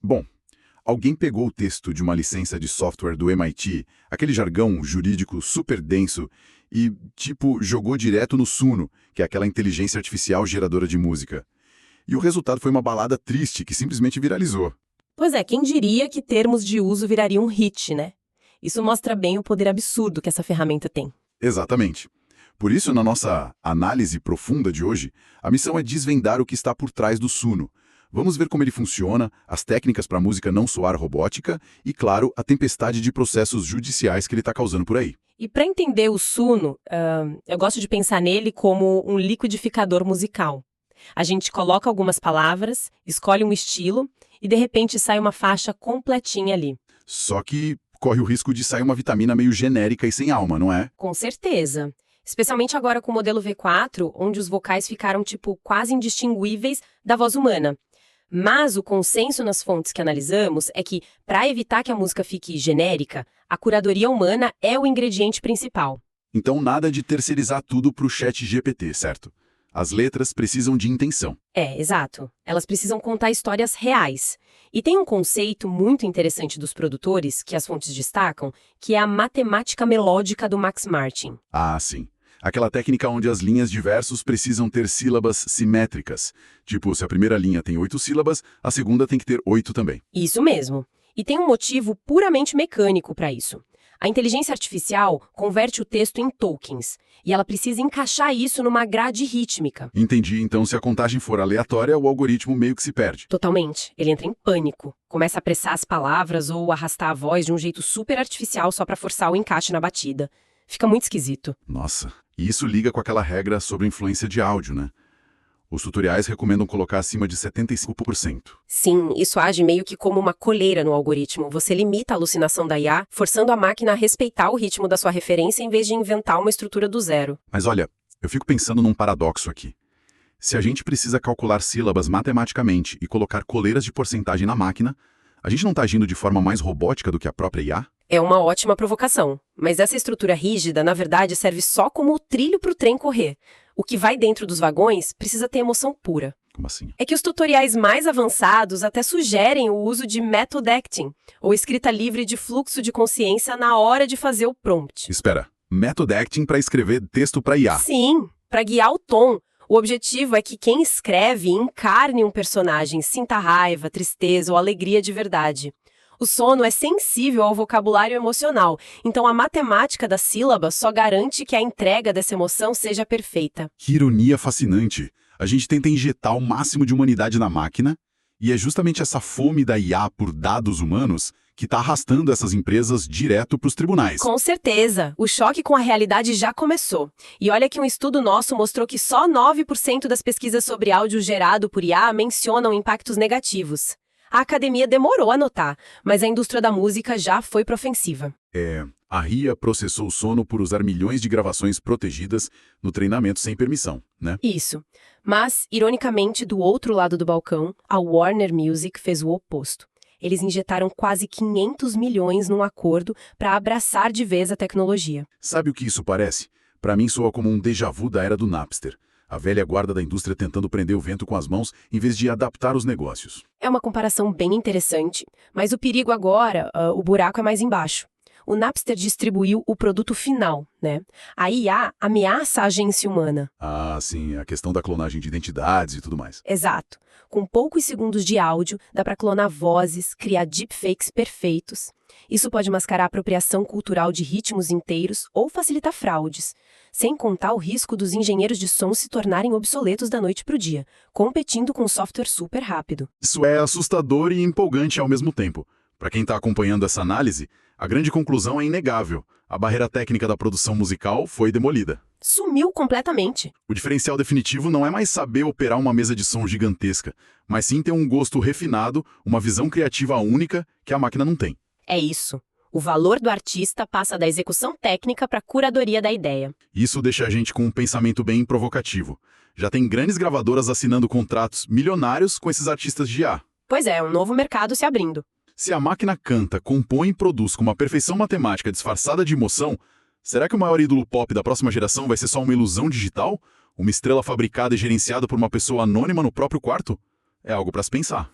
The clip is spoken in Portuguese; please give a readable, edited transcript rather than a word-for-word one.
Bom, alguém pegou o texto de uma licença de software do MIT, aquele jargão jurídico super denso, e, jogou direto no Suno, que é aquela inteligência artificial geradora de música. E o resultado foi uma balada triste que simplesmente viralizou. Pois é, quem diria que termos de uso virariam um hit, né? Isso mostra bem o poder absurdo que essa ferramenta tem. Exatamente. Por isso, na nossa análise profunda de hoje, a missão é desvendar o que está por trás do Suno. Vamos ver como ele funciona, as técnicas para a música não soar robótica e, claro, a tempestade de processos judiciais que ele está causando por aí. E para entender o Suno, eu gosto de pensar nele como um liquidificador musical. A gente coloca algumas palavras, escolhe um estilo e de repente sai uma faixa completinha ali. Só que corre o risco de sair uma vitamina meio genérica e sem alma, não é? Com certeza. Especialmente agora com o modelo V4, onde os vocais ficaram, quase indistinguíveis da voz humana. Mas o consenso nas fontes que analisamos é que, para evitar que a música fique genérica, a curadoria humana é o ingrediente principal. Então nada de terceirizar tudo para o chat GPT, certo? As letras precisam de intenção. Exato. Elas precisam contar histórias reais. E tem um conceito muito interessante dos produtores, que as fontes destacam, que é a matemática melódica do Max Martin. Ah, sim. Aquela técnica onde as linhas de versos precisam ter sílabas simétricas. Tipo, se a primeira linha tem 8 sílabas, a segunda tem que ter 8 também. Isso mesmo. E tem um motivo puramente mecânico para isso. A inteligência artificial converte o texto em tokens, e ela precisa encaixar isso numa grade rítmica. Entendi, então se a contagem for aleatória, o algoritmo meio que se perde. Totalmente. Ele entra em pânico. Começa a apressar as palavras ou arrastar a voz de um jeito super artificial só para forçar o encaixe na batida. Fica muito esquisito. Nossa, e isso liga com aquela regra sobre influência de áudio, né? Os tutoriais recomendam colocar acima de 75%. Sim, isso age meio que como uma coleira no algoritmo. Você limita a alucinação da IA, forçando a máquina a respeitar o ritmo da sua referência em vez de inventar uma estrutura do zero. Mas olha, eu fico pensando num paradoxo aqui. Se a gente precisa calcular sílabas matematicamente e colocar coleiras de porcentagem na máquina, a gente não está agindo de forma mais robótica do que a própria IA? É uma ótima provocação, mas essa estrutura rígida, na verdade, serve só como o trilho para o trem correr. O que vai dentro dos vagões precisa ter emoção pura. Como assim? É que os tutoriais mais avançados até sugerem o uso de method acting, ou escrita livre de fluxo de consciência na hora de fazer o prompt. Espera, method acting para escrever texto para IA? Sim, para guiar o tom. O objetivo é que quem escreve encarne um personagem, sinta raiva, tristeza ou alegria de verdade. O sono é sensível ao vocabulário emocional, então a matemática da sílaba só garante que a entrega dessa emoção seja perfeita. Que ironia fascinante! A gente tenta injetar o máximo de humanidade na máquina, e é justamente essa fome da IA por dados humanos que está arrastando essas empresas direto para os tribunais. Com certeza! O choque com a realidade já começou. E olha que um estudo nosso mostrou que só 9% das pesquisas sobre áudio gerado por IA mencionam impactos negativos. A academia demorou a notar, mas a indústria da música já foi pra ofensiva. A RIA processou o sono por usar milhões de gravações protegidas no treinamento sem permissão, né? Isso. Mas, ironicamente, do outro lado do balcão, a Warner Music fez o oposto. Eles injetaram quase 500 milhões num acordo para abraçar de vez a tecnologia. Sabe o que isso parece? Para mim soa como um déjà vu da era do Napster. A velha guarda da indústria tentando prender o vento com as mãos em vez de adaptar os negócios. É uma comparação bem interessante, mas o perigo agora, o buraco é mais embaixo. O Napster distribuiu o produto final, né? A IA ameaça a agência humana. Ah, sim, a questão da clonagem de identidades e tudo mais. Exato. Com poucos segundos de áudio, dá para clonar vozes, criar deepfakes perfeitos. Isso pode mascarar a apropriação cultural de ritmos inteiros ou facilitar fraudes. Sem contar o risco dos engenheiros de som se tornarem obsoletos da noite para o dia, competindo com software super rápido. Isso é assustador e empolgante ao mesmo tempo. Para quem está acompanhando essa análise, a grande conclusão é inegável. A barreira técnica da produção musical foi demolida. Sumiu completamente. O diferencial definitivo não é mais saber operar uma mesa de som gigantesca, mas sim ter um gosto refinado, uma visão criativa única que a máquina não tem. É isso. O valor do artista passa da execução técnica para a curadoria da ideia. Isso deixa a gente com um pensamento bem provocativo. Já tem grandes gravadoras assinando contratos milionários com esses artistas de IA. Pois é, um novo mercado se abrindo. Se a máquina canta, compõe e produz com uma perfeição matemática disfarçada de emoção, será que o maior ídolo pop da próxima geração vai ser só uma ilusão digital? Uma estrela fabricada e gerenciada por uma pessoa anônima no próprio quarto? É algo para se pensar.